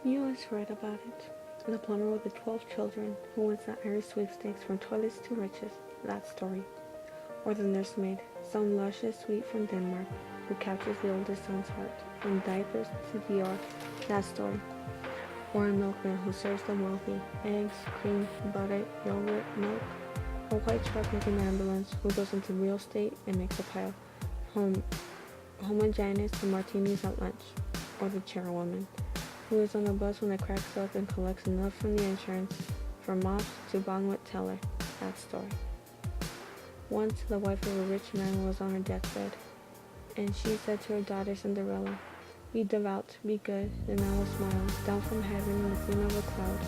You always read about it. The plumber with the 12 children who wins the Irish sweepstakes from toilets to riches. That story. Or the nursemaid, some luscious sweet from Denmark, who captures the oldest son's heart. From diapers to Dior. That story. Or a milkman who serves the wealthy. Eggs, cream, butter, yogurt, milk. A white truck like an ambulance who goes into real estate and makes a pile. Homogeneous to martinis at lunch. Or the chairwoman, who is on the bus when it cracks up and collects enough from the insurance from mops to bondwood teller. That story. Once the wife of a rich man was on her deathbed, and she said to her daughter Cinderella, "Be devout, be good, and I will smile down from heaven in the gleam of a cloud."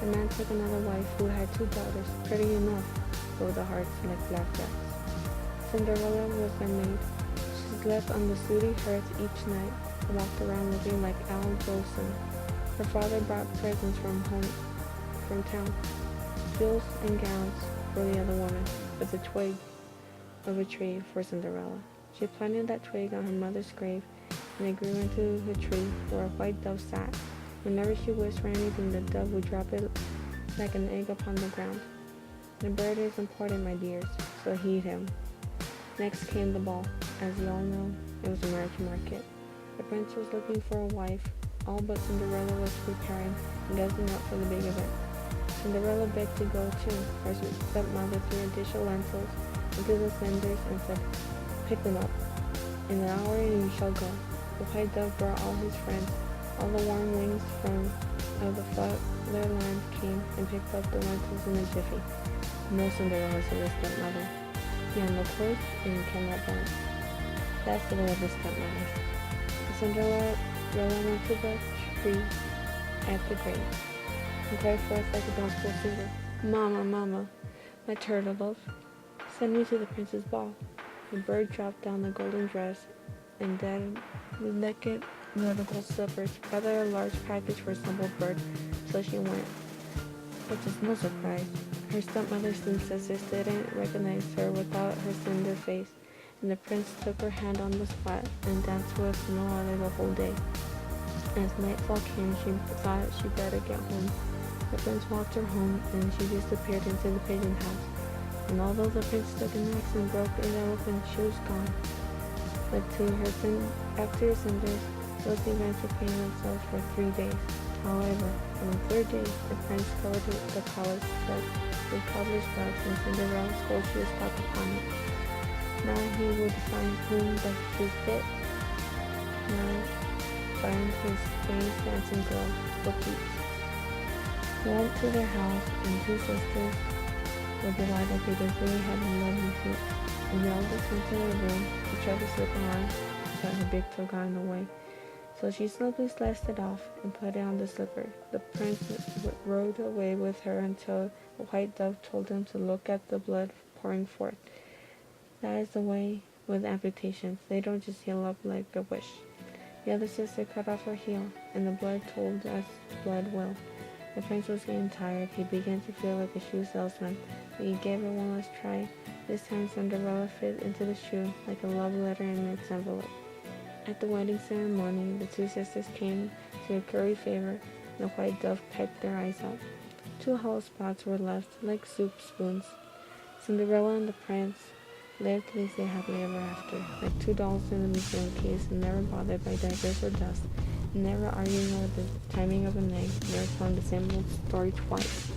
The man took another wife who had 2 daughters, pretty enough, but with the hearts like blackjacks. Cinderella was their maid. She slept on the sooty hearth each night and walked around looking like Al Jolson. Her father brought presents from town, jewels and gowns for the other woman, but the twig of a tree for Cinderella. She planted that twig on her mother's grave, and it grew into the tree where a white dove sat. Whenever she wished for anything, the dove would drop it like an egg upon the ground. The bird is important, my dears, so heed him. Next came the ball. As you all know, it was a marriage market. The prince was looking for a wife, all but Cinderella was preparing and dressing up for the big event. Cinderella begged to go too. Her stepmother threw a dish of lentils into the cinders and said, "Pick them up. In an hour you shall go." The white dove brought all his friends. All the warm wings of the fatherland came and picked up the lentils in a jiffy. "No, Cinderella," said the stepmother. "You have no clothes and you cannot dance." That's the way of the stepmother. Cinderella went to the tree at the grave and cried forth like a gospel singer, "Mama, mama, my turtle love, send me to the prince's ball." The bird dropped down the golden dress and delicate little gold slippers, rather a large package for a simple bird, so she went. But to no surprise, her stepmother's twin sisters didn't recognize her without her cinder face, and the prince took her hand on the spot and danced with no other the whole day. As nightfall came, she thought she better get home. The prince walked her home, and she disappeared into the pigeon house. And although the prince took an axe and broke it open, she was gone. But after her cinders, those events repeated themselves for 3 days. However, on the 3rd day, the prince covered the palace with cobbler's wax, and Cinderella's gold shoes stuck upon it. Now he would find whom the shoes fit. Now find his famous dancing girl, for keeps. He went to their house, and 2 sisters were delighted because they had lovely feet. And the eldest went to her room to try to slip it on, but her big toe got in the way. So she slowly sliced it off and put it on the slipper. The prince rode away with her until a white dove told him to look at the blood pouring forth. That is the way with amputations. They don't just heal up like a wish. The other sister cut off her heel, and the blood told as blood will. The prince was getting tired. He began to feel like a shoe salesman, but he gave it one last try. This time Cinderella fit into the shoe like a love letter in its envelope. At the wedding ceremony, the 2 sisters came to curry favor, and the white dove pecked their eyes out. 2 hollow spots were left, like soup spoons. Cinderella and the prince lived, they say, happily ever after, like 2 dolls in a museum case, and never bothered by diapers or dust, and never arguing over the timing of an egg, never telling the same old story twice.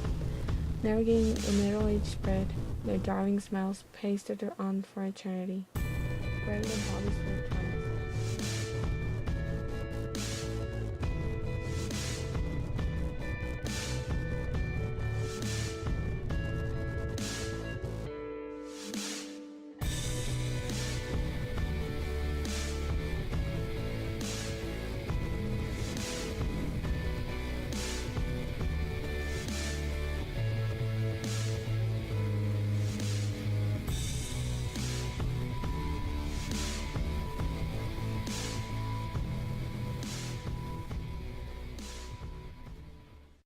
Never getting a middle-aged spread, their darling smiles pasted her on for eternity. Brenda and Bobby spent time